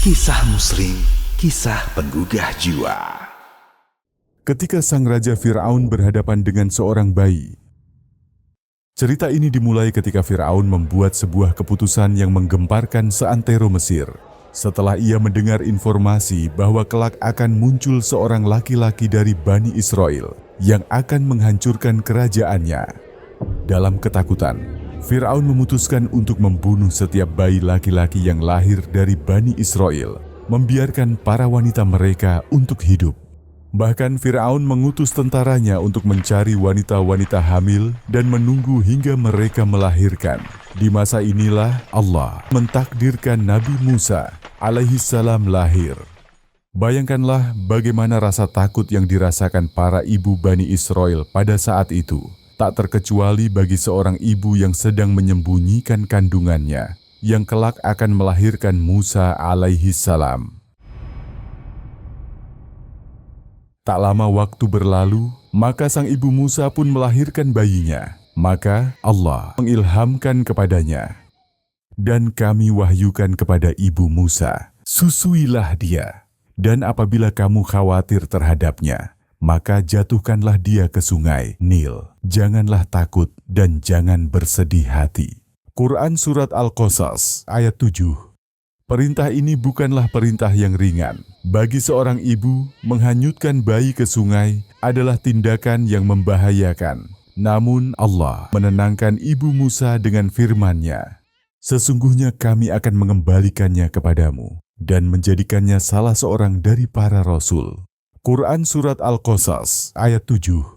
Kisah Muslim, kisah penggugah jiwa. Ketika sang Raja Fir'aun berhadapan dengan seorang bayi. Cerita ini dimulai ketika Fir'aun membuat sebuah keputusan yang menggemparkan seantero Mesir. Setelah ia mendengar informasi bahwa kelak akan muncul seorang laki-laki dari Bani Israel yang akan menghancurkan kerajaannya. Dalam ketakutan, Fir'aun memutuskan untuk membunuh setiap bayi laki-laki yang lahir dari Bani Israel, membiarkan para wanita mereka untuk hidup. Bahkan Fir'aun mengutus tentaranya untuk mencari wanita-wanita hamil dan menunggu hingga mereka melahirkan. Di masa inilah Allah mentakdirkan Nabi Musa alaihissalam lahir. Bayangkanlah bagaimana rasa takut yang dirasakan para ibu Bani Israel pada saat itu. Tak terkecuali bagi seorang ibu yang sedang menyembunyikan kandungannya, yang kelak akan melahirkan Musa alaihissalam. Tak lama waktu berlalu, maka sang ibu Musa pun melahirkan bayinya. Maka Allah mengilhamkan kepadanya. Dan kami wahyukan kepada ibu Musa, susuilah dia. Dan apabila kamu khawatir terhadapnya, maka jatuhkanlah dia ke sungai Nil. Janganlah takut dan jangan bersedih hati. Quran Surat Al-Qasas ayat 7. Perintah ini bukanlah perintah yang ringan. Bagi seorang ibu, menghanyutkan bayi ke sungai adalah tindakan yang membahayakan. Namun Allah menenangkan ibu Musa dengan firman-Nya. Sesungguhnya kami akan mengembalikannya kepadamu dan menjadikannya salah seorang dari para rasul. Quran Surat Al-Qasas ayat 7.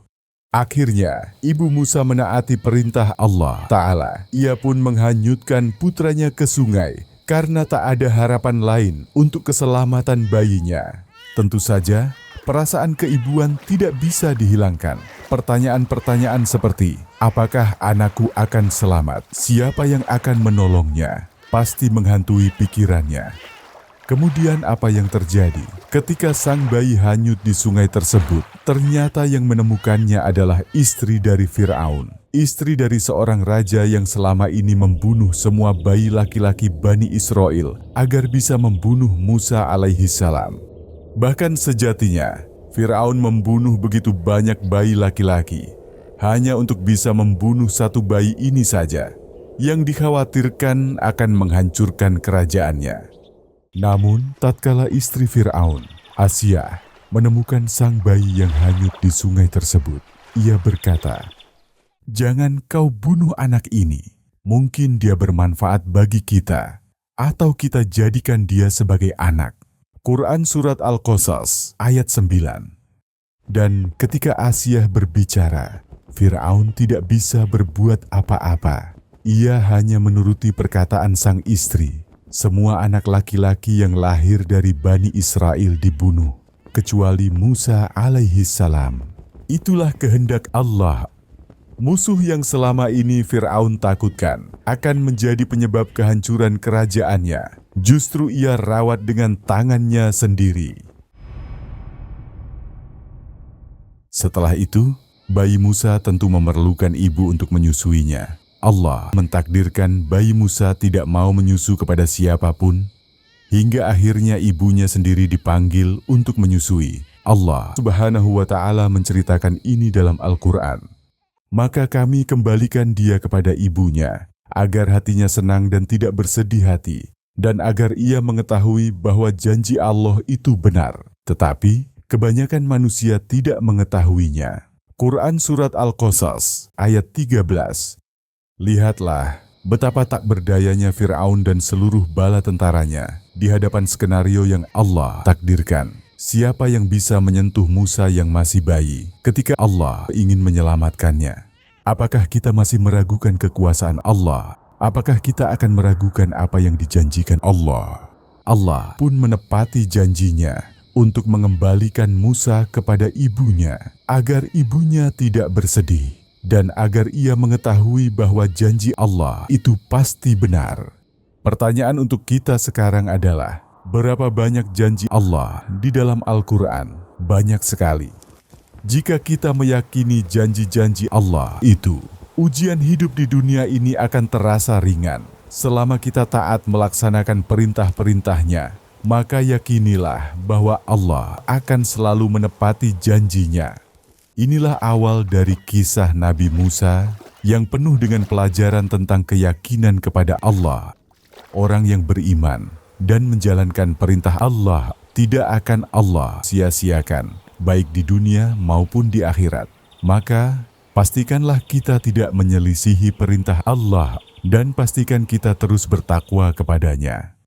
Akhirnya, ibu Musa menaati perintah Allah Ta'ala. Ia pun menghanyutkan putranya ke sungai karena tak ada harapan lain untuk keselamatan bayinya. Tentu saja, perasaan keibuan tidak bisa dihilangkan. Pertanyaan-pertanyaan seperti, apakah anakku akan selamat? Siapa yang akan menolongnya? Pasti menghantui pikirannya. Kemudian apa yang terjadi? Ketika sang bayi hanyut di sungai tersebut, ternyata yang menemukannya adalah istri dari Fir'aun. Istri dari seorang raja yang selama ini membunuh semua bayi laki-laki Bani Israel agar bisa membunuh Musa alaihissalam. Bahkan sejatinya, Fir'aun membunuh begitu banyak bayi laki-laki hanya untuk bisa membunuh satu bayi ini saja yang dikhawatirkan akan menghancurkan kerajaannya. Namun, tatkala istri Fir'aun, Asyah, menemukan sang bayi yang hanyut di sungai tersebut, ia berkata, "Jangan kau bunuh anak ini. Mungkin dia bermanfaat bagi kita, atau kita jadikan dia sebagai anak." Quran Surat Al-Qasas ayat 9. Dan ketika Asyah berbicara, Fir'aun tidak bisa berbuat apa-apa. Ia hanya menuruti perkataan sang istri. Semua anak laki-laki yang lahir dari Bani Israel dibunuh, kecuali Musa alaihissalam. Itulah kehendak Allah. Musuh yang selama ini Fir'aun takutkan akan menjadi penyebab kehancuran kerajaannya. Justru ia rawat dengan tangannya sendiri. Setelah itu, bayi Musa tentu memerlukan ibu untuk menyusuinya. Allah mentakdirkan bayi Musa tidak mau menyusu kepada siapapun, hingga akhirnya ibunya sendiri dipanggil untuk menyusui. Allah Subhanahu wa Ta'ala menceritakan ini dalam Al-Quran. Maka kami kembalikan dia kepada ibunya, agar hatinya senang dan tidak bersedih hati, dan agar ia mengetahui bahwa janji Allah itu benar. Tetapi kebanyakan manusia tidak mengetahuinya. Quran Surat Al-Qasas ayat 13. Lihatlah betapa tak berdayanya Fir'aun dan seluruh bala tentaranya di hadapan skenario yang Allah takdirkan. Siapa yang bisa menyentuh Musa yang masih bayi ketika Allah ingin menyelamatkannya? Apakah kita masih meragukan kekuasaan Allah? Apakah kita akan meragukan apa yang dijanjikan Allah? Allah pun menepati janjinya untuk mengembalikan Musa kepada ibunya agar ibunya tidak bersedih. Dan agar ia mengetahui bahwa janji Allah itu pasti benar. Pertanyaan untuk kita sekarang adalah, berapa banyak janji Allah di dalam Al-Quran? Banyak sekali. Jika kita meyakini janji-janji Allah itu, ujian hidup di dunia ini akan terasa ringan. selama kita taat melaksanakan perintah-perintahnya maka yakinilah bahwa Allah akan selalu menepati janjinya. Inilah awal dari kisah Nabi Musa yang penuh dengan pelajaran tentang keyakinan kepada Allah. Orang yang beriman dan menjalankan perintah Allah tidak akan Allah sia-siakan, baik di dunia maupun di akhirat. Maka, pastikanlah kita tidak menyelisihi perintah Allah dan pastikan kita terus bertakwa kepadanya.